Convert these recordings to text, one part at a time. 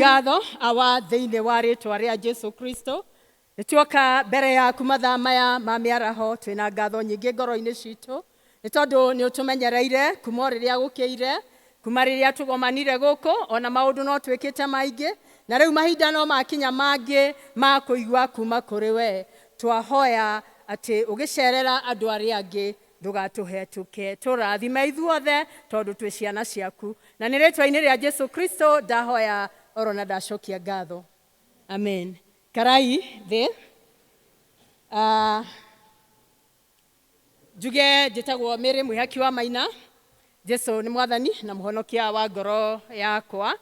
ngatho awa thiini wa ritwa ria Jesu Kristo. Nituoka mbere yaku mathaa maya ma miaraho twina ngatho nyingi ngoro-ini citu ni tondu ni utumenyereire kuma riria gukiire kuma riria tugomanire guku ona maundu no twikite maingi na riu mahinda no makinya mangi ma kuigua kuma kuri we. Twahoya ati ugicerera andu aria angi ndugatuhetuke turathime ithuothe tondu twi ciana ciaku na ni ritwa-ini ria Jesu Kristo ndahoya oro na ndacokia ngatho, amen. Karai thi njuge njitagwo Mary Mwihaki wa Maina. Jesu ni Mwathani na muhonokia wa ngoro yakwa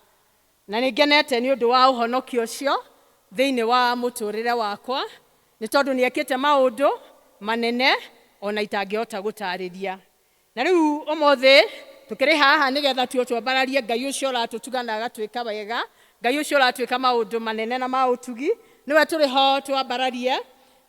na ningenete ni undu wa uhonokio ucio thiini wa muturire wakwa ni tondu ni ekite maundu manene ona itangihota gutariria. Na riu umuthi tukiri haha nigetha twambararie Ngai ucio ratutuga na agatwika wega, Ngai ucio ratwika maundu manene na mautugi niwe turi ho twambararie.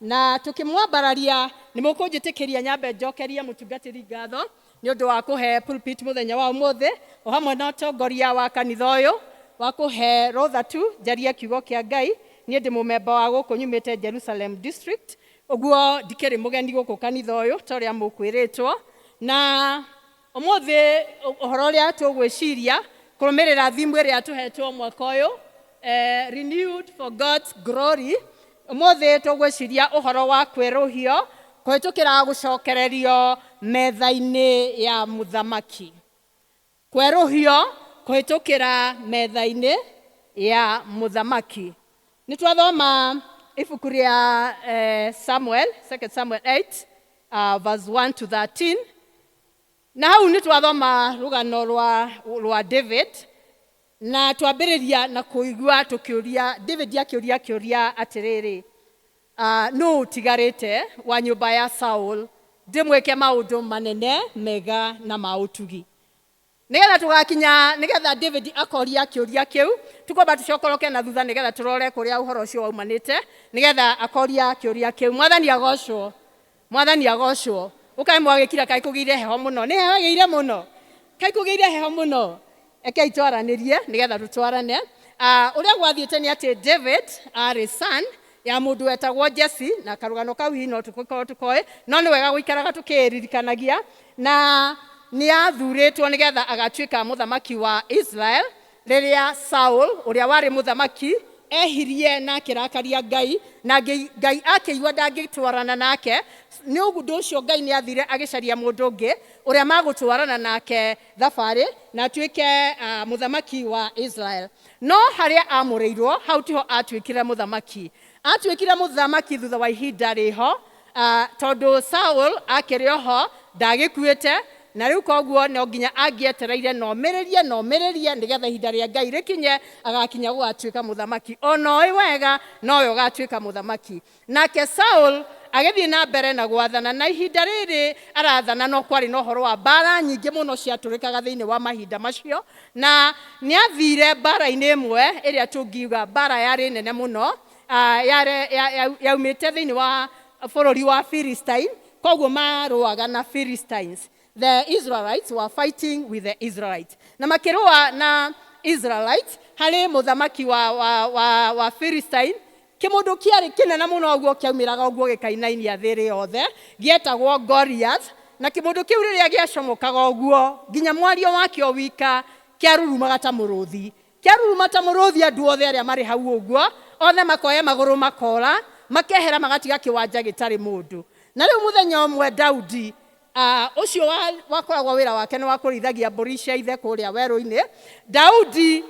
Na tukimwambararia ni mukunjitikiria nyambe njokerie mutungatiri ngatho ni undu wa kuhe pulpit muthenya wa umuthi o hamwe na tongoria wa kanitha uyu wa kuhe rotha tu njarie kiugo kia Ngai. Ni ndi mumemba wa guku nyumite Jerusalem district, uguo ndikiri mugeni guku kanitha uyu toria mukwiritwo. Na umuthi uhoro ria tugwiciria kurumirira thimu iria tuhetwo mwaka uyu renewed for God's glory. Umuthi tugwiciria uhoro wa Kueruhio Kuhitukira gucokererio metha-ini ya muthamaki. Kueruhio Kuhitukira metha-ini ya muthamaki. Nitwathoma ibuku ria Samuel, 2 Samuel 8 verse 1 to 13. Na hau nitwathoma rugano rwa David na twambiriria na kuigua tukiuria David akiuria atiriri no tigarite wa nyumba ya Saul ndimweke maundu manene mega na mautugi. Nigetha tugakinya nigetha David akoria kiuria kiu tukwamba tucokoroke na thutha nigetha turore kuria uhoro ucio waumanite nigetha akoria kiuria kiu. Mwathani agocwo, Mwathani agocwo. Ukai mwagikira kai kugiire heho muno, ni heho giire muno, kai kugiire heho muno. Eke itwaranirie nigetha tutwarane. Uria gwathiite ni ati David ari son ya mundu wetagwo Jesse na karugano kau hino tukoi no ni wega guikaraga tukiririkanagia. Na ni athuritwo nigetha agatwika muthamaki wa Israel riria Saul uria wari muthamaki ehirie na kirakaria Ngai na Ngai akiigua ndangitwarana nake. Ni undu ucio Ngai ni athire agicaria mundu ungi uria magutwarana nake thabari na atwike muthamaki wa Israel. No haria amureirwo hau tiho atwikire muthamaki. Atwikire muthamaki thutha wa ihinda riho tondu Saul akirioho ndagikuite na riu koguo no nginya angietereire no meririe nigetha ihinda ria Ngai rikinye agakinya gwatwika muthamaki. Ono wega no yo gatwika muthamaki. Nake Saul agithie na mbere na gwathana na ihinda riri arathana no kwari no horo wa bara nyingi muno ciaturikaga thiini wa mahinda macio. Na ni athire bara-ini imwe iria tungiuga bara yari nene muno yaumite thiini wa bururi wa Philistine. Koguo maruaga na Philistines. The Israelites were fighting with the Israelites. Na makirua na Israelites hari muthamaki wa Philistine kimundu kiari kinene muno uguo kiaumiraga uguo gikainainia thiri yothe gietagwo Goliath. Na kimundu kiu riria giacomokaga uguo nginya mwario wakio wika kiarurumaga ta muruthi, kiaruruma ta muruthi. Andu othe aria mari hau uguo othe makoya maguru makora makehera magatiga kiwanja gitari mundu. Na riu muthenya umwe Daudi ucio wakoragwo wira wake ni wa kurithagia mburi cia ithe kuria weru-ini. Daudi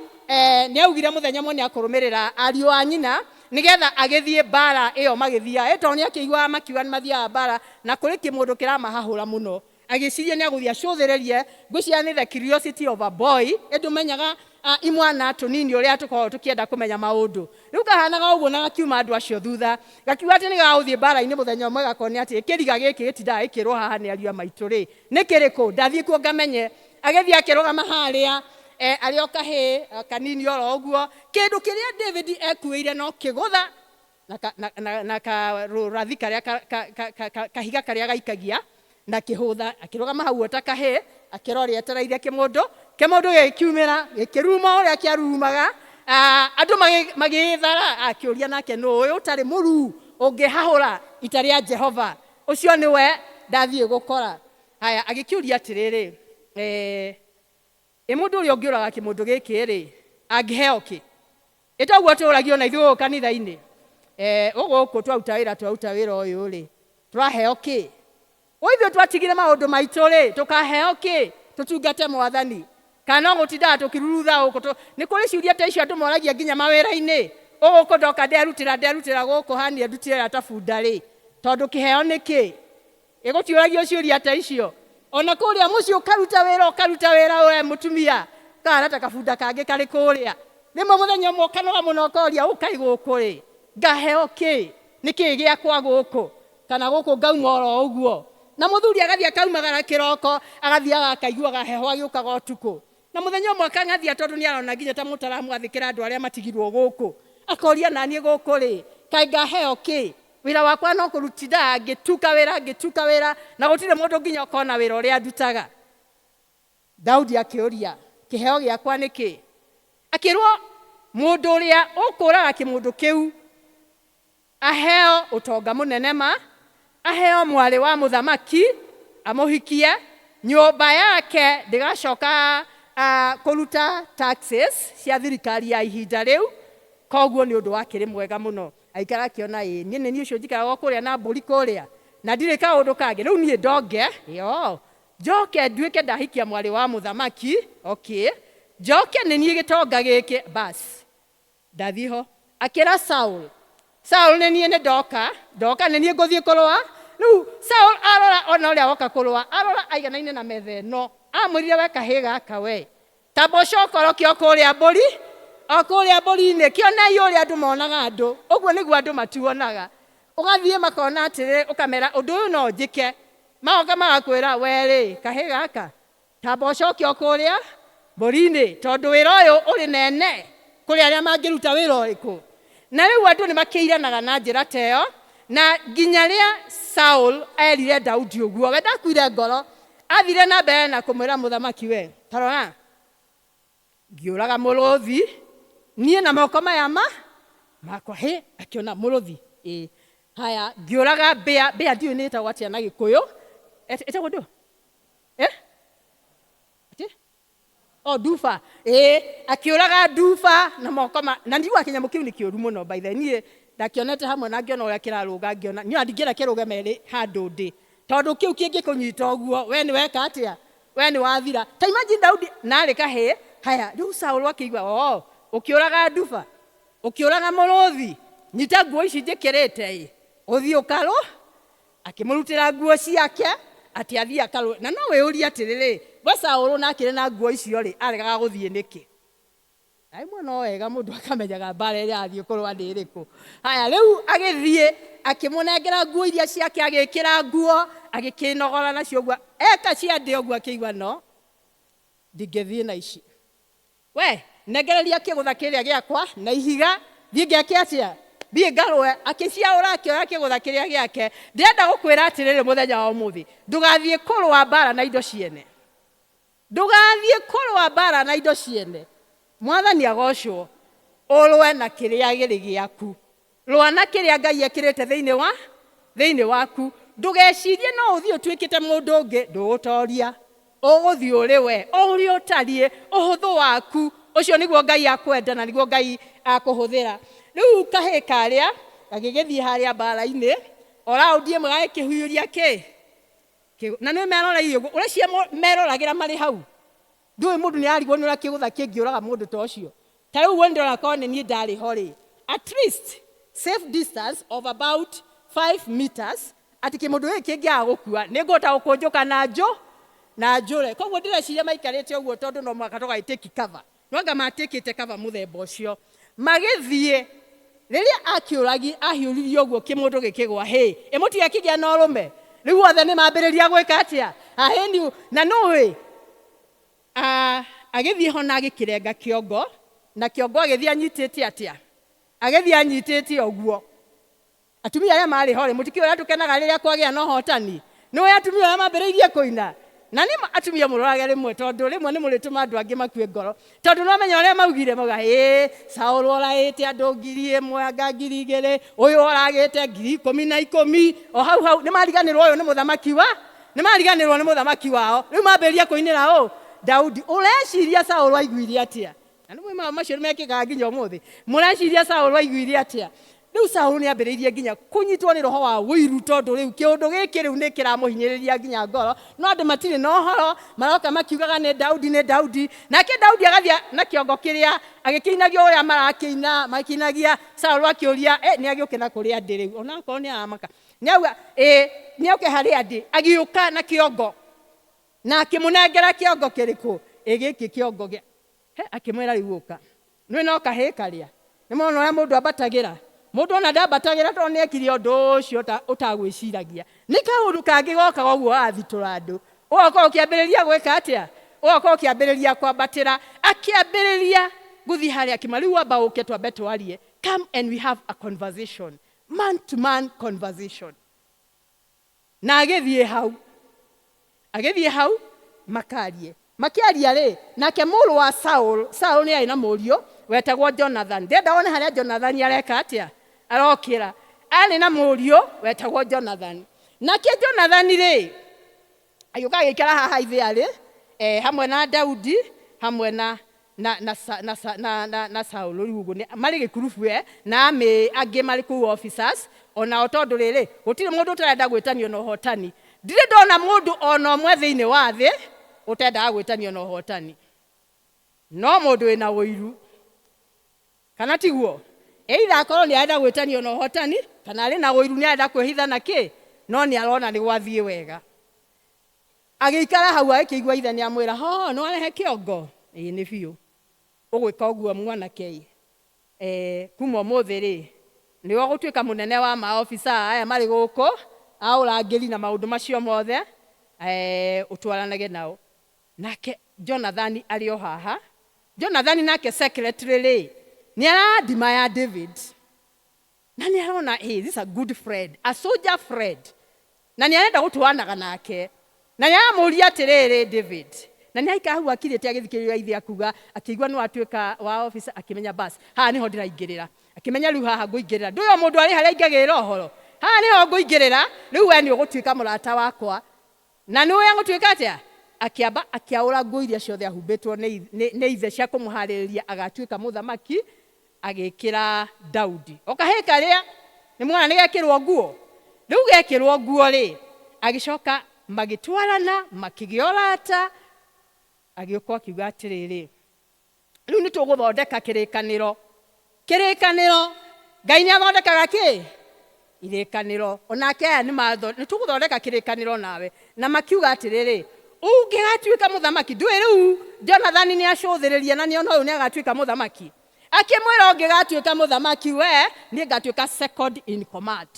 ni augire muthenya mwe ni akurumirira ariu a nyina nigetha agithie bara iyo magithia to ni akigwa makiwa ni mathia bara na kuri kimundu kiramahahura muno agiciria ni aguthia cuthiririe ngwiciria ni the curiosity of a boy edumenyaga imwana tunini uria tukorwo tukienda kumenya maundu. Riu kahanaga uguo na gakiuma andu acio thutha gakiuga ati ni gaguthie bara-ini muthenya umwe gakoni ati kiriga giki gitindaga ikirwo haha ni ariu a maitu ri ni kiriku ndathie kuo ngamenye. Agithie akirugama haria arioka he kanini oro uguo kindu kiria David ekuire no kigutha na rurathi karia kahiga karia gaikagia na kihutha akirugama hau atakahe akiroria etereire kimundu gikiumira gikiruma uria kiarumaga Andu magithara akiuria nake no uyu utari muru ungihahura itaria Jehova ucio niwe ndathie gukora. Haya agikiuria atiriri mundu uri ungiuraga kimundu giki ri angiheo ki itaguo turagio na ithuĩ kanitha-ini uguku twauta wĩra ũyũ ri turaheo ki ithuĩ twatigire maundu maitu ri tukaheo ki tutungate Mwathani kana gutindaga tukirurutha uku ni kuri ciuria ta icio andu moragia nginya mawĩra-ini uguku ndoka nderutira guku hani ndutire tabunda ri tondu kiheo niki igutiuragio ciuria ta icio ona kuria muci ukaruta wĩra we mutumia kana ta kabunda kangi kari kuria nimwe muthenya umwe ukanoga muno ukoria ukai guku ri ngaheo ki niki giakwa guku kana guku ngauma oro uguo na muthuri agathia kaumagara kiroko agathia akaigua gaheho agiukaga utuku na muthenya umwe akangathia tondu ni arona nginya ta mutaramu athikira andu aria matigirwo guku akoria nani guku ri kai ngaheo ki wira wakwa no kurutinda ngituka wira na gutire mundu nginya ukona wira uria ndutaga. Daudi akiuria kiheo giakwa niki akirwo mundu uria ukuraga kimundu kiu aheo utonga munene aheo mwari wa muthamaki amuhikie nyumba yake ndigacoka kuruta taxes cia thirikari ya ihinda riu koguo ni undu wakiri mwega muno aikara akiona ni ucio njikaraga kuria na mburi kuria na ndire kaundu kangi riu nie ndonge njoke nduike ndahikia mwari wa muthamaki okay njoke ni nie gitonga giki bas ndathiho akira Saul ni nie ndoka ni nie nguthie kurua riu Saul arora ona uria woka kurua arora aiganaine na metha ino amwirire we kahiga kawe taboco korokio kuria mburi akuria mburi-ini kionei uria andu monaga andu uguo niguo andu matuonaga ugathie makona atiri ukamera undu uyu no njike maoka magakwira weri kahiga aka taboco kio kuria mburi-ini tondu wira uyu uri nene kuri aria mangiruta wira uriku na riu andu ni makiiranaga na njira teo na nginya ria Saul erire Daudi uguo we ndakuire ngoro athire na mbere na kumwira muthamaki we tarora ngiuraga muruthi nie na moko maya makwa akiona muruthi haya ngiuraga bea ndio nita watia na Gikuyu etagwo ndu dufa akiuraga dufa na moko na ndigwa kinyamu kiu ni kiuru muno by the nie ndakionete hamwe na ngiona uria kiraruga ngiona ni andigira kiruga meri handu ndi tondu kiu kingi kunyita uguo we ni weka atia we ni wathira ta imagine Daudi nari kahe haya riu Saul akiigua ukiuraga dufa ukiuraga muruthi nyita nguo ici njikirite uthio karo akimurutira nguo ciake ati athia akaro na no we uria atiriri we Saul nakire na nguo icio ri aregaga guthie niki aimwe no wega mundu akamenyaga mbara iria athie kurwa ndiriku haya riu agithie akimunengera nguo iria ciake agikira nguo agikinogora nacio guo eka cia ndi oguo akiigua no ndingethie na ici we negereria kigutha kiria giakwa na ihiga thie ngeke atia thie ngarwe akiciaura akioya kigutha kiria giake ndenda gukwira atiriri muthenya wa umuthi ndugathie kurwa mbara na indo ciene ndugathie kurwa mbara na indo ciene Mwathani agocwo urwe na kiria giri giaku rwa na kiria Ngai ekirite thiini waku ndugecirie no uthie utwikite mundu ungi ndugutoria uguthie uri we uri utarie uhuthu waku ucio niguo Ngai akwenda na niguo Ngai akuhuthira riu kahi karia agigithie haria mbara-ini oraudie mwae kihuyuria ki na ni meroreire uria cia meroragira mari hau ndui mundu ni arigwo ni uria kigutha kingiuraga mundu ta ucio ta riu we ndona ko ni ndari hori at least safe distance of about 5 meters ati kimundu giki ngiagukua ni ngota gukunjuka na njure koguo ndireciria maikarite uguo tondu no mwaka toga iteki cover nwanga matikite cover muthemba ucio magithie riria akiuragi ahiuririo uguo kimundu gikigwa imutiga kigia no rume riu othe ni mambiriria gwika atia aheni na nowe agithie hona agikirenga kiongo na kiongo agithie anyitite atia agithie anyitite uguo atumia aria mari hore mutikio ya tukenaga riria kwagia no hotani no atumia aria mambiriirie kuina na nĩ atumia mũrorage rĩmwe tondũ rĩmwe nĩ mũrĩtũma andũ angĩ makue ngoro tondũ no menya ũrĩa maugire moga Saũlũ oragĩte andũ 1,000 anga 2,000 ũyũ oragĩte 10,000 o hau nĩ mariganĩrwo ũyũ nĩ mũthamaki wao rĩu mambĩrĩria kũinĩra Daudi ũreciria Saũlũ aiguire atĩa na nĩ mwĩma macio mekĩkaga nginya ũmũthĩ mũreciria Saũlũ aiguire atĩa rĩu Saũlũ nĩ ambĩrĩirie nginya kũnyitwo nĩ roho wa wĩiru tondũ rĩu kĩũndũ gĩkĩ rĩu nĩ kĩramũhinyĩrĩria nginya ngoro no andũ matirĩ na ũhoro maroka makiugaga nĩ Daudi nake Daudi agathiĩ na kĩongo kĩrĩa agĩkĩinagio ũrĩa marakĩina makĩinagia Saũlũ akĩũria nĩ agĩũke na kũrĩa ndĩ rĩu onakorwo nĩ aramaka nĩ oke harĩa ndĩ agĩũka na kĩongo na akĩmũnengera kĩongo kĩrĩkũ gĩkĩ kĩongo akĩmwĩra rĩu ũka nĩ no kahĩ karĩa nĩ mwana ũrĩa mũndũ ambatagĩra mũndũ ona ndambatagĩra tondũ nĩ ekire ũndũ ũcio ũtagwĩciragia nĩ kaũndũ kangĩ goka ũguo athitũra andũ ũgakorwo ũkĩambĩrĩria gwĩka atĩa ũgakorwo ũkĩambĩrĩria kwambatĩra akĩambĩrĩria gũthiĩ harĩa akĩma rĩu amba ũke twambe twarie come and we have a conversation man to man conversation na agĩthiĩ hau makĩaria rĩ nake mũrũ wa Saũlũ nĩ arĩ na mũriũ wetagwo Jonathan ndenda wone harĩa Jonathan areka atĩa arokĩra arĩ na mũriũ wetagwo Jonathan nake Jonathan rĩ agĩũka agĩikara haha ithĩ arĩ hamwe na Daudi hamwe na Saũlũ rĩu ũguo marĩ gĩkurubu na angĩ marĩ kũu officers onao tondũ rĩrĩ gũtirĩ mũndũ ũtarenda gwĩtanio na ũhotani ndirĩ ndona mũndũ ona ũmwe thĩinĩ wa thĩ ũtendaga gwĩtanio na ũhotani no mũndũ wĩna ũiru kana tiguo either akorwo nĩ arenda gwĩtanio na ũhotani kana arĩ na ũiru nĩ arenda kwĩhitha na kĩ no nĩ arona nĩ gwathiĩ wega agĩikara hau agĩkĩigua ithe nĩ amwĩra no arehe kĩongo nĩ biũ ũgwĩka ũguo mwanake kuma ũmũthĩ rĩ nĩwe ũgũtuĩka mũnene wa maofisa aya marĩ gũkũ a ũrangĩri na maũndũ macio mothe ũtwaranage nao nake Jonathan arĩ o haha Jonathan nake secretary rĩ nĩ aradima ya David na nĩ arona this is a good friend a soldier friend na nĩ arenda gũtwanaga nake na nĩ aramũria atĩrĩrĩ David na nĩ aika hau akirĩte agĩthikĩrĩria ithe akuga akĩigua nĩ watuĩka wa officer akĩmenya bas haha nĩho ndĩraingĩrĩra akĩmenya rĩu haha ngũingĩrĩra ndũyũ mũndũ arĩ harĩa ingagĩrĩra ũhoro haha nĩho ngũingĩrĩra rĩu we nĩ ũgũtuĩka mũrata wakwa na nĩ ũrĩa gũtuĩka atĩa akĩamba akĩaũra nguo iria ciothe ahumbĩtwo nĩ ithe cia kũmũharĩrĩria agatuĩka mũthamaki agĩkĩra Daudi okahĩ karĩa nĩ mwana nĩ gekĩrwo nguo rĩu gekĩrwo nguo rĩ agĩcoka magĩtwarana makĩgĩa ũrata agĩũka akiuga atĩrĩrĩ rĩu nĩ tũgũthondeka kĩrĩkanĩro Ngai nĩ athondekaga kĩ irĩkanĩro onake aya nĩ tũgũthondeka kĩrĩkanĩro nawe na makiuga atĩrĩrĩ ũngĩgatuĩka mũthamaki ndũĩ rĩu Jonathan nĩ acũthĩrĩria na nĩ ona ũyũ nĩ agatuĩka mũthamaki akĩmwĩra ũngĩgatuĩka mũthamaki we niĩ ngatuĩka second in command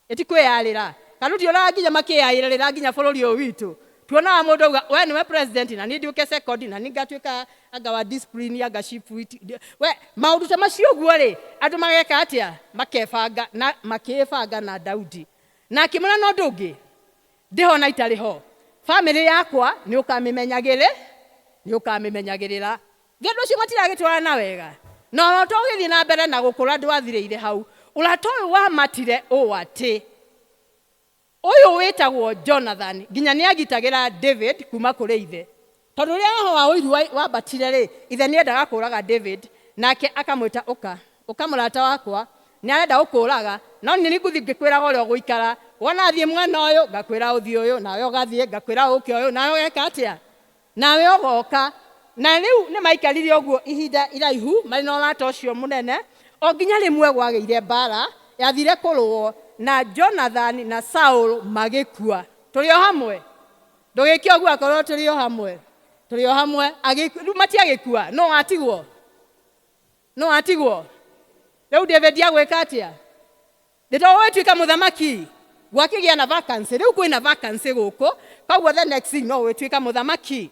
ĩtikwĩyarĩra kana tũtiona nginya makĩyarĩra nginya bũrũri ũyũ witũ tuonaga mũndũ auga we nĩwe president na niĩ nduĩke second na niĩ ngatuĩka anga wa discipline anga chief we maũndũ ta macio ũguo rĩ andũ mageka atĩa makĩbanga na Daudi na akĩmwĩra no ũndũ ũngĩ ndĩho na itarĩ ho family yakwa nĩ ũkamĩmenyagĩrĩra ngendo ũcio matiragĩtwarana wega no ũrata ũgĩthiĩ na mbere na gũkũra ndwathirĩire hau ũrata ũyũ wamatire ũũ atĩ ũyũ wĩtagwo Jonathan nginya nĩ agitagĩra David kuma kũrĩ ithe tondũ rĩrĩa roho wa ũiru wambatire rĩ ithe nĩ endaga kũũraga David nake akamwĩta ũka mũrata wakwa nĩ arenda gũkũũraga no nĩ ngũthiĩ ngĩkwĩraga ũrĩa ũgũikara wona athiĩ mwena ũyũ ngakwĩra ũthiĩ ũyũ nawe ũgathiĩ ngakwĩra ũke ũyũ nawe ũgeka atĩa nawe ũgoka na rĩu nĩ maikarire ũguo ihinda iraihu marĩ na ũrata ũcio mũnene o nginya rĩmwe gwagĩire mbara yathire kũrũo na Jonathan na Saũlũ magĩkua tũrĩ o hamwe ndũgĩke ũguo akorwo tũrĩ o hamwe rĩu matiagĩkua no atigwo rĩu David agwĩka atĩa ndĩtogũtuĩka mũthamaki gwakĩgĩa na vacancy rĩu kwĩna vacancy gũkũ koguo the next thing no wĩtuĩka mũthamaki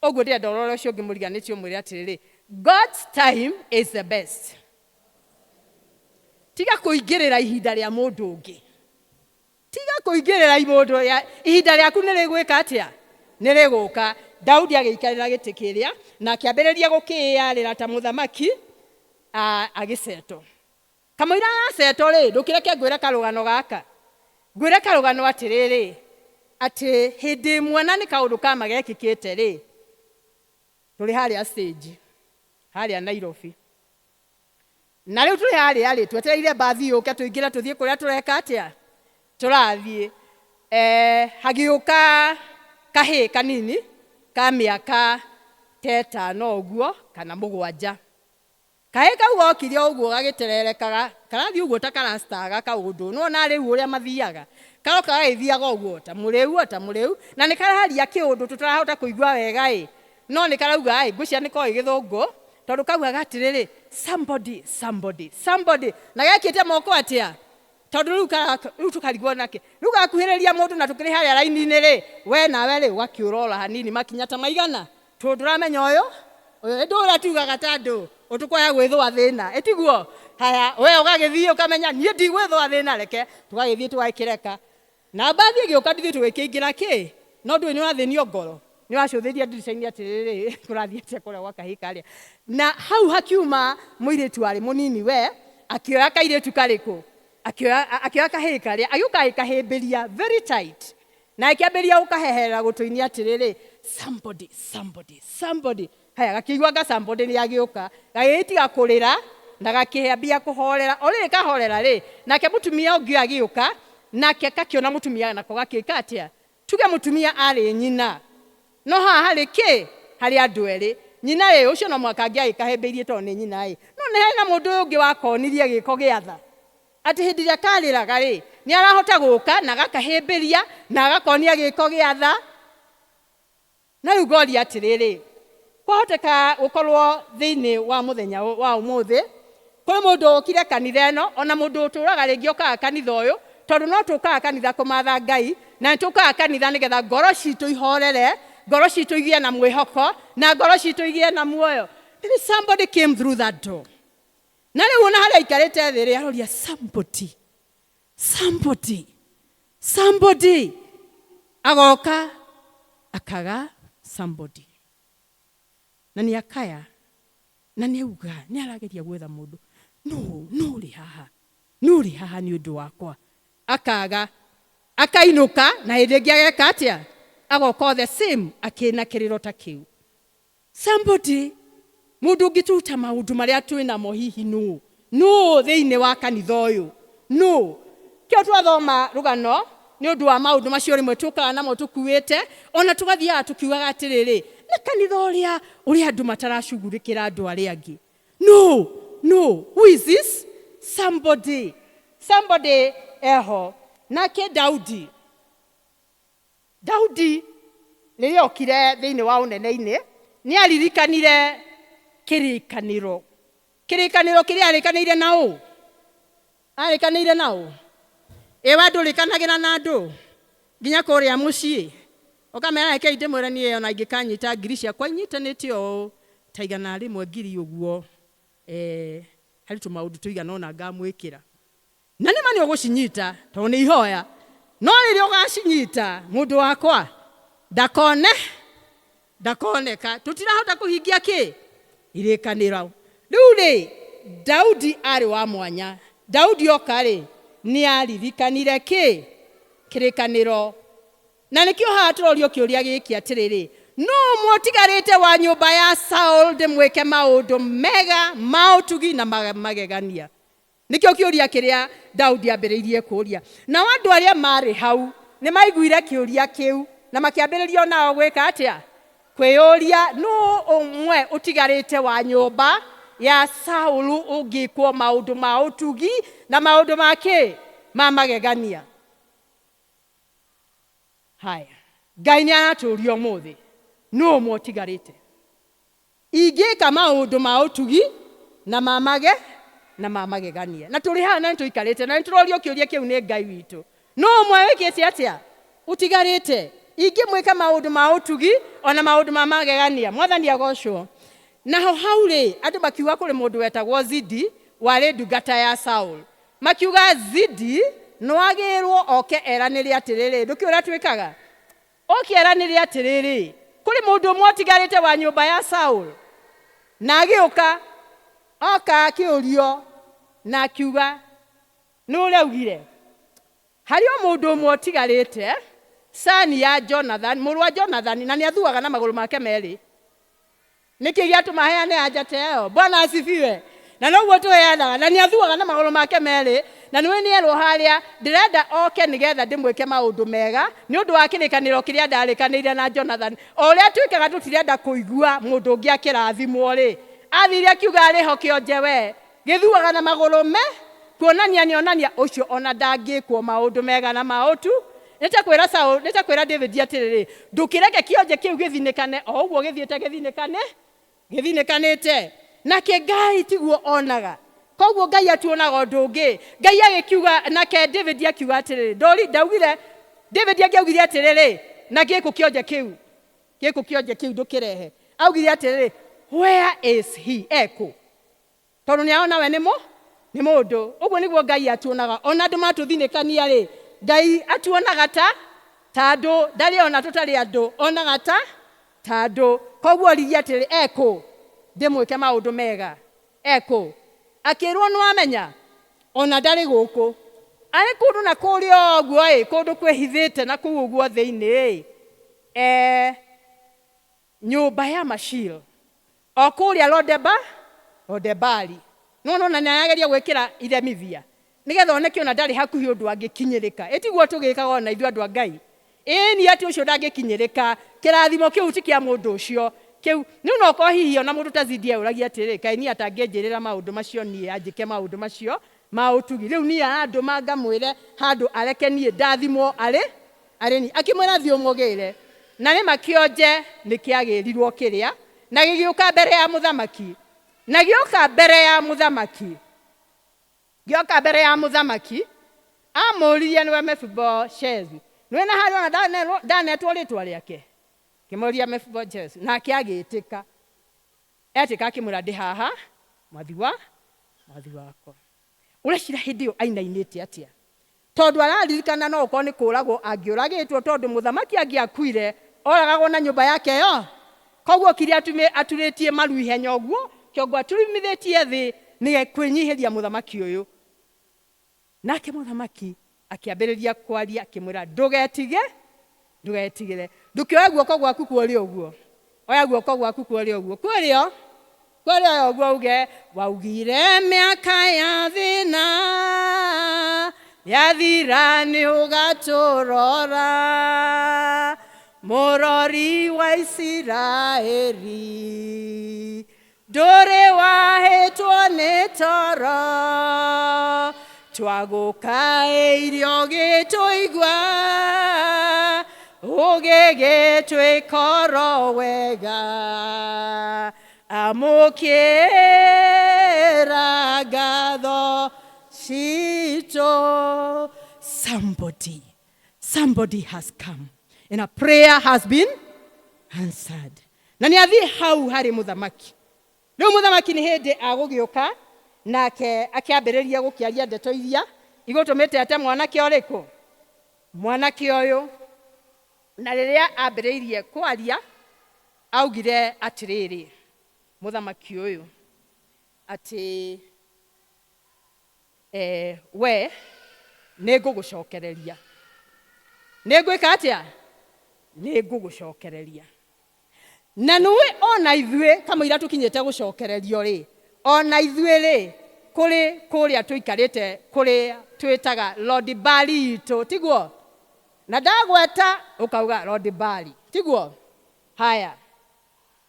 ũguo ndĩrenda ũrore ũcio ũngĩ mũriganĩtie ũmwĩre atĩrĩrĩ God's time is the best tiga kũingĩrĩra ihinda rĩa mũndũ ũngĩ tiga kuingirira imundu ya ihinda rĩaku nĩ rĩgwĩka atĩa nĩ rĩgũka. Daudi agĩikarĩra gĩtĩ kĩrĩa na akĩambĩrĩria gũkĩĩarĩra ta mũthamaki agĩceto. Kamũira aceto rĩ, ndũkĩreke ngwĩre karũgano gaka. Ngwĩre karũgano atĩrĩrĩ, atĩ hĩndĩ ĩmwe na nĩ kaũndũ kama gekĩkĩte rĩ, tũrĩ harĩa stage harĩa Nairobi. Na rĩu tũrĩ harĩa rĩ, twetereire bathi yũke tũingĩre tũthiĩ kũrĩa tũreka atĩa tũrathiĩ. Hagĩũka kahĩ kanini ka mĩaka 5 ũguo kana 7. Kahĩ kau gokire ũguo gagĩtererekaga, karathiĩ ũguo ta karastaga kaũndũ. Nĩwona rĩu ũrĩa mathiaga, karoka gagĩthiaga ũguo ta mũrĩu, na nĩ kararia kĩũndũ tũtarahota kũigua wega ĩ, no nĩ karauga ngwĩcia nĩ koĩ gĩthũngũ, tondũ kaugaga atĩrĩrĩ somebody, na gekĩte moko atĩa, tondũ rĩu tũkarigwo nake. Rĩu gakuhĩrĩria mũndũ na tũkĩrĩ harĩa raini-inĩ rĩ, we nawe rĩ ũgakĩũrora hanini makinya ta maigana, tũndũramenya ũyũ ndũra tugaga ta andũ ũtũkwaya gwĩthũa thĩna ĩtiguo. Haya we ũgagĩthiĩ ũkamenya niĩ ndigwĩthũa thĩna, reke tũgagĩthiĩ tũgakĩreka. Na bathi ĩgĩũka ndithiĩ tũgĩkĩingĩra kĩ, no ndũĩ nĩ wathĩnio ngoro, nĩ wacũthĩria ndirica-inĩ atĩrĩrĩ kũrathiĩte kũrĩa gwa kahĩ karĩa. Na hau hakiuma mũirĩtu warĩ mũnini we akĩoya kairĩtu karĩkũ, akĩoya kahĩ karĩa agĩũka agĩkahĩmbĩria very tight, na akĩambĩria gũkaheherera gũtũ-inĩ atĩrĩrĩ somebody. Haya gakĩigua ga somebody nĩ agĩũka gagĩtiga kũrĩra na gakĩambia kũhorera. O rĩrĩ kahorera rĩ, nake mũtumia ũngĩ agĩũka nake kakĩona mũtumia nako gakĩka atĩa, tuge mũtumia arĩ nyina, no haha harĩ kĩ, harĩ andũ erĩ. Nyina ĩ ũcio no mwaka angĩagĩkahĩmbĩirie tondũ nĩ nyina ĩ, no nĩ harĩ na mũndũ ũngĩ wakonirie gĩko gĩa tha atĩ hĩndĩ ĩrĩa karĩraga rĩ nĩ arahota gũka na gakahĩmbĩria na agakonia gĩko gĩa tha. Na rĩu ngoria atĩrĩrĩ, kwahoteka gũkorwo thĩinĩ wa mũthenya wa ũmũthĩ kũrĩ mũndũ ũkire kanitha ĩno, ona mũndũ ũtũraga rĩngĩ ũkaga kanitha ũyũ, tondũ no tũkaga kanitha kũmatha Ngai, na tũkaga kanitha nĩgetha ngoro citũ ihorere, ngoro citũ igĩe na mwĩhoko, na ngoro citũ igĩe na muoyo. Then somebody came through that door. Na rĩu ona harĩa aikarĩte thĩ rĩ aroria somebody, agoka akaga somebody, na nĩ akaya na nĩ auga nĩ arageria gwetha mũndũ, no ũrĩ haha nĩ ũndũ wakwa. Akaga, akainũka na hĩndĩ ĩngĩ ageka atĩa, agoka the same akĩna kĩrĩro ta kĩu. Somebody, mũndũ ũngĩtuta maũndũ marĩa twĩ namo hihi no thĩinĩ wa kanitha ũyũ no. Kĩo twathoma rũgano nĩ ũndũ wa maũndũ macio rĩmwe tũkaga namo tũkuĩte, ona tũgathiaga tũkiugaga atĩrĩrĩ nĩ kanitha ũrĩa andũ mataracugurĩkĩra andũ arĩa angĩ. No, who is this? Somebody eho. Nake Daudi rĩrĩa okire thĩinĩ wa ũnene-inĩ nĩ aririkanire kĩrĩkanĩro kĩrĩa arĩkanĩire na ũ? Arĩkanĩire na ũ? Ewa ndũrĩkanagĩra na andũ nginya kũrĩa mũciĩ ũkamera reke ndĩmwĩre niĩ ona ingĩkanyita ngiri ciakwa inyitanĩte o ta igana rĩmwe ngiri ũguo, harĩ tũmaũndũ tũigana ona ngamwĩkĩra, na nĩma nĩ ũgũcinyita tondũ nĩ ihoya, no rĩrĩa ũgacinyita mũndũ wakwa ndakoneka, tũtirahota kũhingia kĩ irĩkanĩro. Rĩu rĩ Daudi arĩ wa mwanya. Daudi oka rĩ nĩ aririkanire kĩ kĩrĩkanĩro. Na nĩkĩo haha tũrorio kĩũria gĩkĩ atĩrĩrĩ, no mũtigarĩte wa nyũmba ya Saul ndĩmwĩke maũndũ mega ma ũtugi na magegania. Nĩkĩo kĩũria kĩrĩa Daudi ambĩrĩirie kũũria. Na andũ arĩa marĩ hau nĩ maiguire kĩũria kĩu na makĩambĩrĩria nao gwĩka atĩa, kwĩyũria no ũmwe ũtigarĩte wa nyũmba ya Saul ũngĩkwo maũndũ ma ũtugi na maũndũ make ma magegania. Haya, Ngai nĩ aratũũria ũmũthĩ, no ũmwe ũtigarĩte ingĩka maũndũ ma ũtugi na ma magegania. Na tũrĩ haha na nĩtũikarĩte na nĩtũrorio kĩũria kĩu nĩ Ngai witũ, no ũmwe wĩkĩte atĩa ũtigarĩte ingĩmwĩka maũndũ ma ũtugi ona maũndũ ma magegania. Mwathani agocwo. Naho hau rĩ andũ makiuga kũrĩ mũndũ wetagwo Zidi warĩ ndungata ya Saul, makiuga Zidi nwagirwo oke eranire atiriri ndukiura twikaga oke eranire atiriri kuri mundu mwotigarite wa nyumba ya Saul na agiuka oka akiurio na akiuga nuraugire hario mundu mwotigarite sani ya Jonathan muru wa Jonathan na niathuaga na maguru make meri niki giatuma heane ajate eo Bwana asifiwe na noguo tuheanaga na niathuaga na maguru make meri na niwe nierwo haria ndirenda oke nigetha ndimwike maundu mega ni undu wa kirikaniro kiria ndarikanire na Jonathan oria twikaga tutirenda kuigua mundu ungi akirathimwo ri athire akiuga ari ho kionje we githuaga na maguru me kuonania nionania ucio ona ndangikwo maundu mega na mautu nitakwira Saul nitakwira David atiriri ndukireke kionje kiu githinikane o uguo githiete githinikanite nake Ngai tiguo onaga koguo Ngai atuonaga ndungi Ngai agikiuga nake David akiuga atiriri ndaugire David agiugire atiriri na giku kionje kiu ndukirehe augire atiriri where is he eko tondu niaona we ni mundu uguo niguo Ngai atuonaga ona andu matuthinikania ri Ngai atuonaga ta andu ndari ona tutari andu onaga ta andu koguo rigia atiri eko ndimwike maundu mega eko akirwo no amenya ona ndari guku ari kundu na kurio guo kundu kwihithite na kuu guo thiini nyumba ya Mashil okuria Lodebari no na nyageria gwikira iremithia nigetha oneke ona ndari hakuhi undu angikinyirika etiguo tugikaga ona ithu andu a Ngai ni ati ucio ndangikinyirika kirathimo kiu ti kia mundu ucio kiu ni no ko hihi ona mundu tazidie uragia atiri kai ni atangenjirira maundu macio ni anjike maundu macio mautugi riu ni andu mangamwire handu areke ni ndathimo ari ni akimwira thiomogire na ni makionje ni kiagirirwo kiria na gigiuka mbere ya muthamaki na gioka mbere ya muthamaki amuririe niwe Mephibosheth niwe na hari ona ndanetwo ritwa riake kimuria Mephibosheth na kiagitika etika akimura ndi haha mwathi wako urashira hindi yo ainainite atia tondu araririkana no uko ni kuragwo angiuragitwo tondu muthamaki angiakuire oragagwo na nyumba yake yo koguo kiria aturitie maru ihenya uguo kiogo aturumithitie thi ni kwinyihiria muthamaki uyu nake muthamaki akiambiriria kwaria akimwira ndugetigire ndukioya guoko gwaku kuori uguo oya guoko gwaku kuori uguo kuorio uguo uge waugire miaka ya thina yathira ni ugaturora murori wa Isiraeli nduri wahitwo ni toro twaguka irio gituigwa ugigitwikoro wega amukira ngatho cito. Somebody has come and a prayer has been answered. Na niathi hau hari muthamaki. Riu muthamaki ni hindi agugiuka nake akiambiriria gukiaria ndeto iria igutumite ate mwanake uriku mwanake uyu na riria ambiriirie kwaria augire atiriri muthamaki uyu ati we nigugucokereria niguika atia nigugucokereria na nuwe ona ithue kama ira tukinyete gucokererio ri ona ithue ri kuri kuria tuikarite kuri twitaga Lord Bali itu tiguo na ndagweta ukauga Lord Bali tiguo haya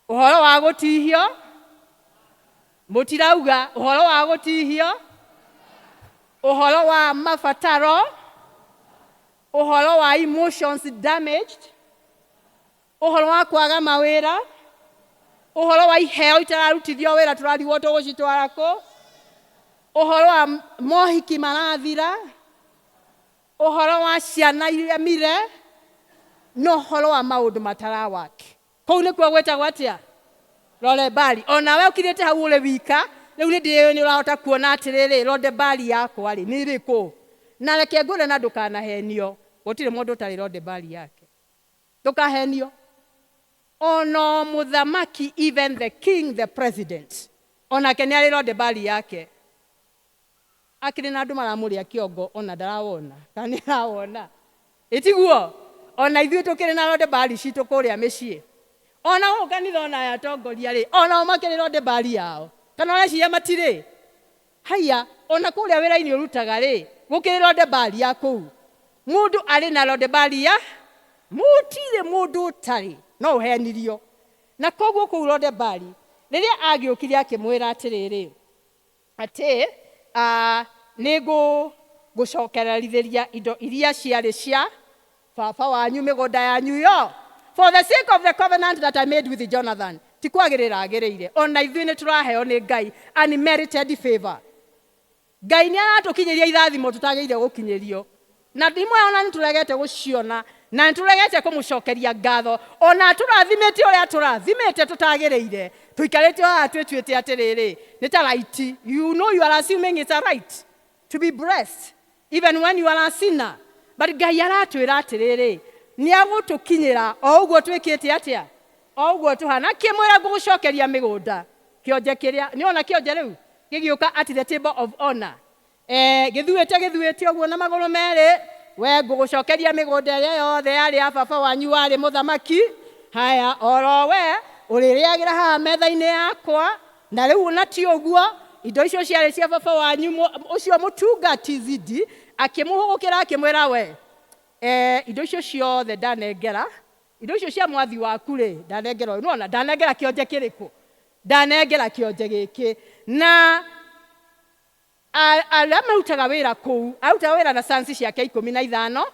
uhoro wa gutihio mutirauga uhoro wa gutihio uhoro wa mafataro uhoro wa emotions damaged uhoro wa kwaga mawira uhoro wa iheo itararutithio wira turariwo tugucitwarako uhoro wa mohiki marathira uhoro wa ciana iria mire no uhoro wa maundu matarawaki kou ni kwa gwetagwo atia Lord Bali onawe ukirite hau ule wika riu ni urahota kuona atiriri Lord Bali yakwa ri ni iriku na reke ngure na ndukanahenio gutire mundu utari Lord bali yake ndukahenio ono muthamaki even the king the president ona kenya Lord bali yake akiri na andu maramuria kiongo ona ndarawona kana rawona itiguo ona ithuĩ tukiri na Lord bali citu kuria micii ona o kanitha ona ya tongoria ri ona makiri Lord bali yao kana ona cia matire haya ona kuria wira-ini urutaga ri gukiri Lord bali ya kuu mundu ari na Lord bali ya mutire mundu utari no uhenirio na koguo kuu Lord bali riria agiukire akimwira atiriri ati nigu gucokererithiria indo iria ciari cia baba wanyu migunda yanyu yo for the sake of the covenant that I made with Jonathan tikwagirira agirire ona ithuĩ nĩ turaheo nĩ Ngai unmerited favor Ngai nĩ aratukinyiria irathimo tutagĩire gukinyirio na ndimwe ona nĩ turegete guciona na nĩ turegete kumucokeria ngatho ona turathimĩte ũrĩa turathimĩte tutagĩrĩire tuikarĩte haha twĩtuĩte atiriri nĩ ta right you know you are assuming it's a right to be blessed even when you are a sinner but Ngai aratwĩra atiriri nĩ agũtukinyĩra o ũguo twĩkĩte atia o ũguo tuhana kĩmwĩra ngũgũcokeria mĩgũnda kĩonje kĩrĩa nĩ ona kĩonje rĩu gĩgĩũka at the table of honor gĩthuĩte ũguo na magũrũ merĩ we ngũgũcokeria mĩgũnda ĩrĩa yothe yarĩ ya baba wanyu warĩ mũthamaki haya oro we ũrĩrĩagĩra haha metha-inĩ yakwa na rĩu ona ti ũguo indo icio ciarĩ cia baba wanyu ũcio mũtungati Zidi akĩmũhũgũkĩra akĩmwĩra we indo icio ciothe ndanengera indo icio cia mwathi waku rĩ ndanengera ũyũ nona ndanengera kĩonje kĩrĩkũ ndanengera kĩonje gĩkĩ na arĩa marutaga wĩra kũu arutaga wĩra na sansi ciake 15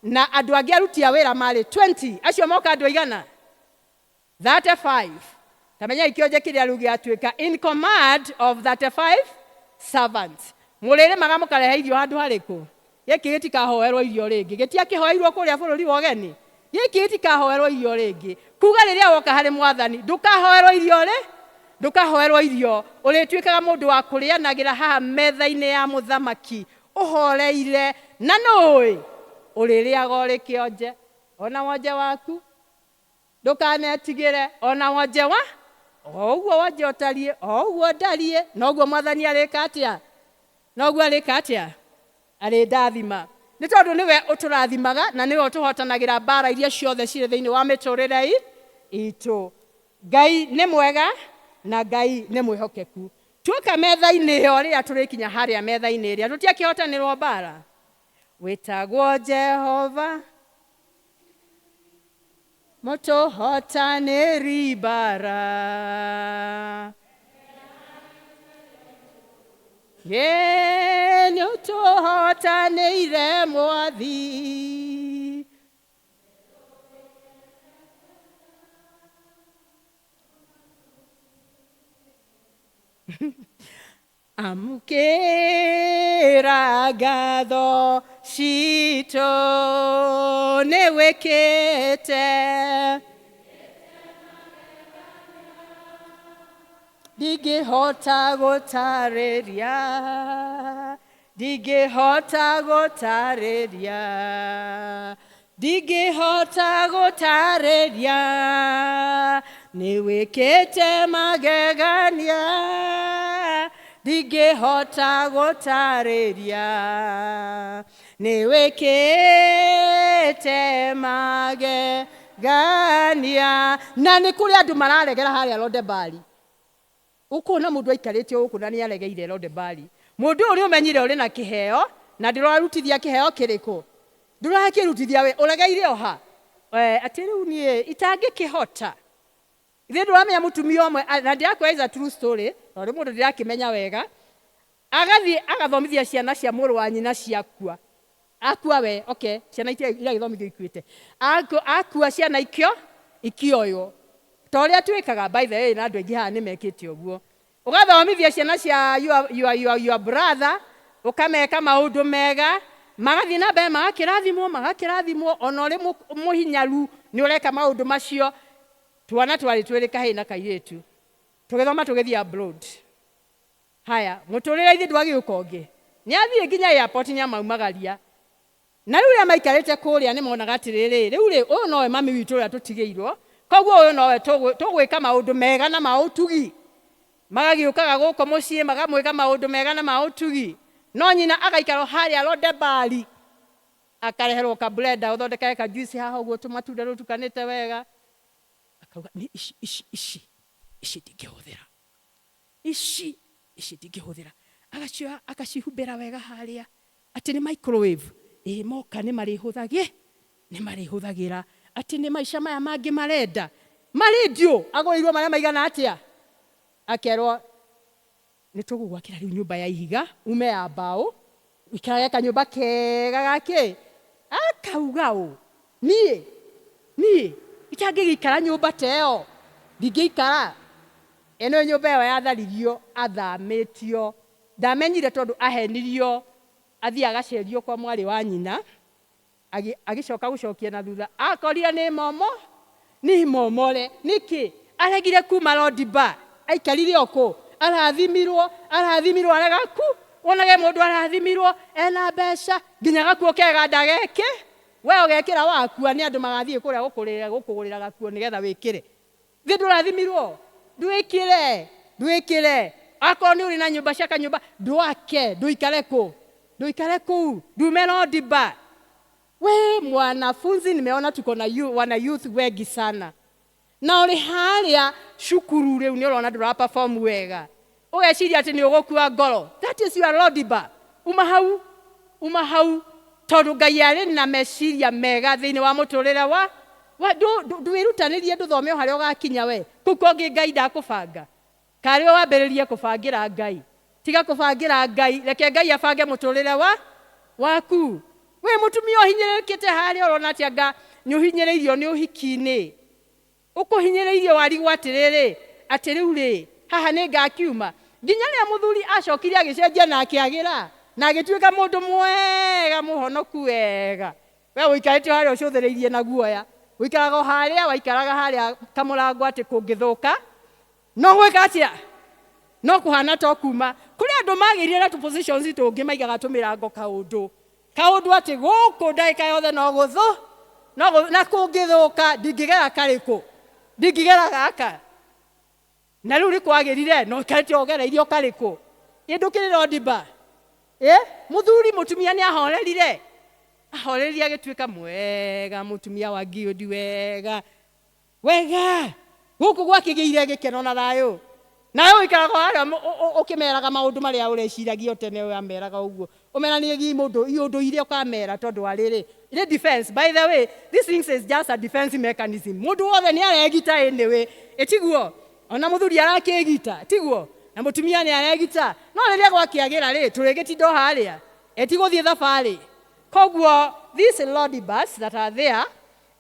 na andũ angĩ aruti a wĩra marĩ 20 acio moka andũ aigana 35 tamenya kĩonje kĩrĩa rĩu gĩatuĩka in command of 35 servants mũrĩrĩmaga mũkarehe irio handũ harĩkũ gĩkĩ gĩtikahoerwo irio rĩngĩ gĩtiakĩhoeirwo kũrĩa bũrũri wa ũgeni gĩkĩ gĩtikahoerwo irio rĩngĩ kuga rĩrĩa woka harĩ Mwathani ndũkahoerwo irio rĩ ndũkahoerwo irio ũrĩtuĩkaga mũndũ wa kũrĩanagĩra haha metha-inĩ ya mũthamaki ũhoreire na nũĩ ũrĩrĩaga ũrĩ kĩonje ona wonje waku ndũkanetigĩre ona wonje wa o ũguo wonje ũtariĩ o ũguo ndariĩ noguo Mwathani arĩka atĩa noguo arĩka atĩa arĩ ndathima nĩ tondũ nĩwe ũtũrathimaga na nĩwe ũtũhotanagĩra mbara iria ciothe cirĩ thĩinĩ wa mĩtũrĩre itũ Ngai nĩ mwega na Ngai nĩ mwĩhokeku tuoka metha-inĩ ĩyo rĩrĩa tũrĩkinya harĩa metha-inĩ ĩrĩa tũtiakĩhotanĩrwo mbara wĩtagwo Jehova mũtũhotanĩri mbara nĩ ũtũhotanĩire Mwathi amũkĩra ngatho citũ nĩ wĩkĩte ndingĩhota gũtarĩria ndingĩhota gũtarĩria nĩ wĩkĩte magegania ndingĩhota gũtarĩria nĩ wĩkĩte magegania na nĩ kũrĩ andũ mararegera harĩa Lord bali ukona mundu aikarĩte gũkũ na nĩ aregeire Lord bali mundu ũrĩa ũmenyire ũrĩ na kĩheo na ndĩrarutithia kĩheo kĩrĩkũ ndũrakĩrutithia we ũregeire oha atĩ rĩu niĩ itangĩkĩhota ithe ndũramenya mũtumia ũmwe na ndĩrakwĩra true story tondũ mũndũ ndĩrakĩmenya wega agathiĩ agathomithia ciana cia mũrũ wa nyina ciakua akua we okay ciana iria gĩthomithio ikuĩte akua ciana ikioyo ta ũrĩa twĩkaga by the way na andũ aingĩ haha nĩ mekĩte ũguo ũgathomithia ciana cia your brother ũkameka maũndũ mega magathiĩ na mbere magakĩrathimwo ona ũrĩ mũhinyaru nĩ ũreka maũndũ macio twana twarĩ twĩrĩ kahĩĩ na kairĩtu tũgĩthoma tũgĩthiĩ abroad haya mũtũrĩre ithuĩ ndwagĩũka ũngĩ Nĩ athiĩ nginya airport nya maumagaria. Na rĩu maikarĩte kũrĩa nĩ monaga atĩrĩrĩ, rĩu ũyũ nowe mami witũ ũrĩa tũtigĩirwo. Koguo ũyũ nowe tũgwĩka maũndũ mega na maũtugi. Magagĩũkaga gũkũ mũciĩ magamwĩka maũndũ mega na maũtugi. No nyina agaikara harĩa Lodebari. Akareherwo ka blender ũthondekaga ka juice haha ũguo tũmatunda rũtukanĩte wega. Akauga ni ici ndingĩhũthĩra. Ici ndingĩhũthĩra. Agacioya akacihumbĩra wega harĩa. Atĩ nĩ microwave. Moka nĩ marĩhũthagĩra. Atĩ nĩ maica maya mangĩ marenda. Marendio agũrĩirwo marĩa maigana atĩa. Akerwo nĩ tũgũgwakĩra rĩu nyũmba ya ihiga, ume ya mbaũ, ikarage kanyũmba kega gake. Akauga niĩ itangĩgĩikara nyũmba ta ĩyo. Ndingĩikara. Ĩno nyũmba ĩyo yatharirio, athamĩtio. Ndamenyire tondũ ahenirio, athiĩ agacerio kwa mwarĩ wa nyina. Agĩcoka gũcokia na thutha. Akorire nĩ momore. Nĩkĩ? Aregire kuma Lodeba. Aikarire okũ. Arathimirwo aregaku. Wonage mũndũ arathimirwo ena mbeca. Nginya gakuo kega ndageke. We ũgekĩra wakua nĩ andũ magathiĩ kũrĩa gũkũgũrĩra gakuo nĩgetha wĩkĩre. Thĩ ndũrathimĩrwo. Ndwĩkĩre. Akorwo nĩ ũrĩ na nyũmba cia kanyũmba, ndwake, ndũikare kũu. Ndume Lodeba. We mwanafunzi nimeona tuko na wana youth wengi sana. Na ũrĩ harĩa cukuru rĩu nĩ ũrona ndũra perform wega. Ũgeciria atĩ nĩ ũgũkua ngoro. That is your Lodeba. Uma hau. Tondũ Ngai arĩ na meciria mega thĩinĩ wa mũtũrĩre wa ndwĩrutanĩrie ndũthome harĩa ũgakinya we. Kũu kũngĩ Ngai ndakũbanga. Karĩ wambĩrĩrie kũbangĩra Ngai. Tiga kũbangĩra Ngai. Reke Ngai abange mũtũrĩre waku. We mũtumia ũhinyĩrĩkĩte harĩa ũrona atĩ anga nĩ ũhinyĩrĩirio nĩ ũhiki-inĩ. Ũkũhinyĩrĩirio warigwo atĩrĩrĩ. Atĩ rĩu rĩ, haha nĩ ngakiuma. Nginya rĩrĩa mũthuri acokire agĩcenjia na akĩagĩra. Na agĩtuĩka mũndũ mwega mũhonoku wega. We ũikarĩte harĩa ũcũthĩrĩirie na guoya. Ũikaraga harĩa, waikaraga harĩa kamũrango atĩ kũngĩthũka. No gwĩka atĩa? No kũhana to kuma. Kũrĩ andũ magĩrire na positions tũngĩ maigaga tũmĩrango kaũndũ atĩ gũkũ ndagĩka yothe no gũthũ. Na kũngĩthũka ndingĩgera karĩkũ. Ndingĩgera gaka. Na rĩu nĩkwagĩrire no ikarĩte ũgereirio karĩkũ. Ndũkĩrĩ Lodeba. Mũthuri mũtumia nĩ ahorerire. Ahorerire agĩtuĩka mwega mũtumia wa ngĩũndi wega. Gũkũ gwakĩgĩire gĩkeno na thayũ. Nawe ũikaraga harĩa ũkĩmeraga maũndũ marĩa ũreciragia tene ũyameraga ũguo. Ũmenaniegi iũndũ iria ũkamera tondũ arĩrĩ. It defense. By the way, this thing is just a defense mechanism. Mũndũ wothe nĩ aregita anyway. Tiguo. Ona mũthuri arakĩgita. Tiguo. Na mũtumia nĩ aregita. No rĩrĩa gwakĩagĩra rĩ, tũrĩgĩtindo harĩa. Etigũthiĩ thabarĩ. Koguo, these Lodebas that are there,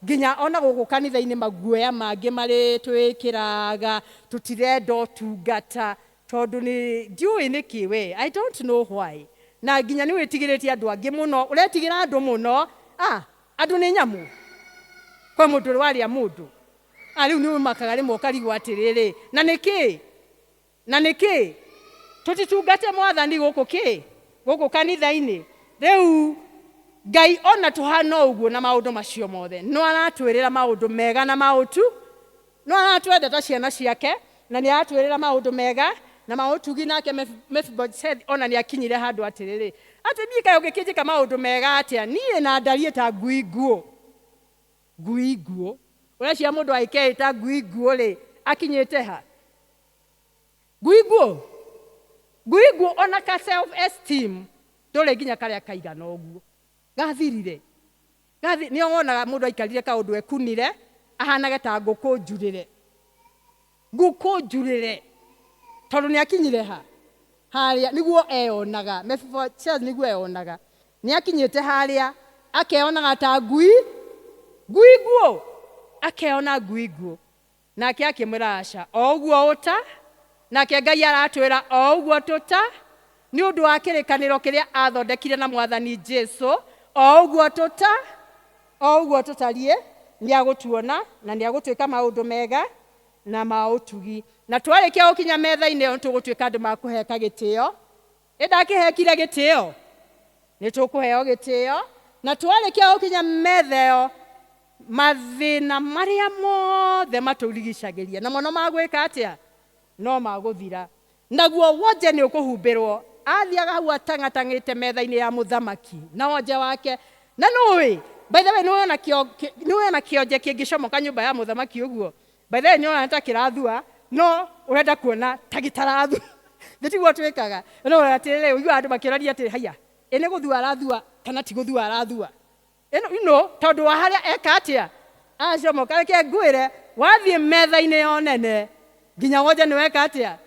nginya ona gũkũ kanitha-inĩ maguoya mangĩ marĩ twĩkĩraga, tũtirenda ũtungata, tondũ nĩ ndiũĩ nĩkĩ we. I don't know why. Na nginya nĩ wĩtigĩrĩtie andũ angĩ mũno, ũretigĩra andũ mũno. Andũ nĩ nyamũ. Kwa mũndũ warĩa mũndũ. Rĩu nĩ ũmakaga rĩmwe ũkarigwo atĩrĩrĩ. Na nĩkĩ? Tũtitungate Mwathani gũkũ kanitha-inĩ. Rĩu Ngai ona tũhana ũguo na maũndũ macio mothe. No aratwĩrĩra maũndũ mega na maũtu. No aratwenda ta ciana ciake. Na nĩ aratwĩrĩra maũndũ mega na maũtugi nake Mephibosheth ona nĩ akinyire handũ atĩrĩrĩ. Atĩ niĩ kaĩ ũngĩkĩnjĩka maũndũ mega atĩa. Niĩ na ndariĩ ta ngui nguo. Ũreciria mũndũ aikei ta ngui nguo rĩ. Akinyĩte ha. Ngui nguo ona ka self esteem. Ndũrĩ nginya karĩa kaigana ũguo. Gathirire. Nĩ wonaga mũndũ aikarire kaũndũ ekunire, ahanage ta ngũkũ njurĩre. Tondũ nĩ akinyire ha. Harĩa nĩguo eyonaga. Mephibosheth nĩguo eyonaga. Nĩ akinyĩte harĩa akeyonaga ta ngui nguo. Akeyona ngui nguo. Nake akĩmwĩra aca. O ũguo ũta. Nake Ngai aratwĩra o ũguo tũta. Nĩ ũndũ wa kĩrĩkanĩro kĩrĩa athondekire na Mwathani Jesũ. O ũguo tũtariĩ nĩ agũtuona na nĩ agũtuĩka maũndũ mega na maũtugi. Na twarĩkia gũkinya metha-inĩ ĩyo tũgũtuĩka andũ makũheka gĩtĩo Ndakihekire gitio ni tukuheo gitio na twarikia gukinya metha iyo mathina maria mothe maturigicagiria na mono magwika atia no maguthira naguo wonje ni ukuhumbirwo athiaga hau atangatangite metha-ini ya muthamaki na wonje wake na nui by the way niwe na kionje kingicomoka nyumba ya muthamaki uguo by the way niona ta kirathua no urenda kuona ta gitarathua nditiguo twikaga no atirire uigua andu makirania atiri haya ene guthua arathua kana ti guthua arathua ino tondu wa haria eka atia acomoka ke ngwire wathie metha-ini yo nene nginya wonje ni weka atia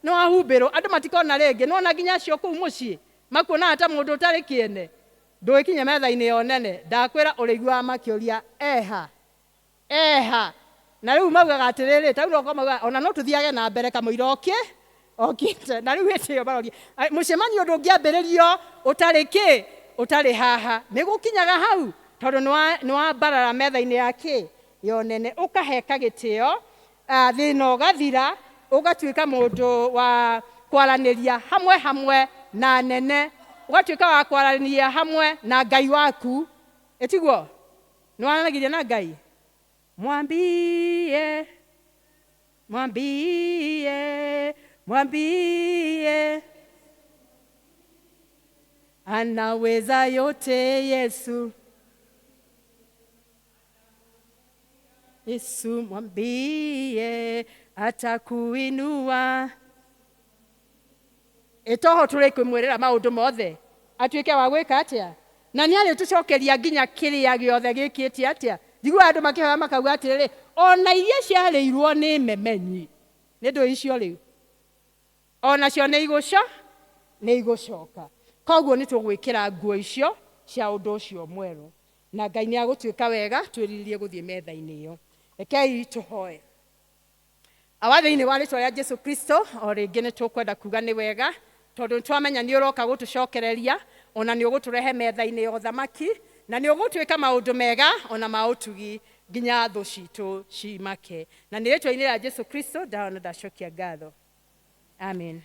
no ahumbirwo andu matikona ringi no na nginya acio kuu mucii makuona ata mundu utari kiene ndwikinye metha-ini yo nene ndakwira urigua makiuria eha na riu maugaga atiriri tau no komauga ona no tuthiage na mbere kamuira okite na riu etio baroria mucemanio ndungiambiririo utari haha nigukinyaga hau tondu nwa barara metha-ini yake yo nene ukaheka gitio thina ugathira ugatuika mundu wa kwaraniria hamwe na nene ugatuika wa kwaraniria hamwe na Ngai waku etiguo nwaranagiria na Ngai mwambie anaweza yote Yesu mwambie atakuinua etoho turi kumwirira maundu mothe atuike wa gwika atia na ni ari tucokeria nginya kiria giothe gikitie atia digwa andu makihoya makauga atiriri ona iria ciareirwo ni memenyi ni ndu icio riu ona cio ni igucoka koguo ni tugwikira nguo icio cia undu ucio mweru na Ngai ni agutuika wega twiririe guthie metha-ini iyo rekei tuhoe awathiini wa ritwa ria Jesu Kristo o ringi ni tukwenda kuga ni wega tondu twamenya ni uroka gutucokereria ona ni uguturehe metha-ini ya uthamaki na ni ugutuika maundu mega ona mautugi nginya thu citu cimake na ni ritwa-ini ria Jesu Kristo ndacokia ngatho amen.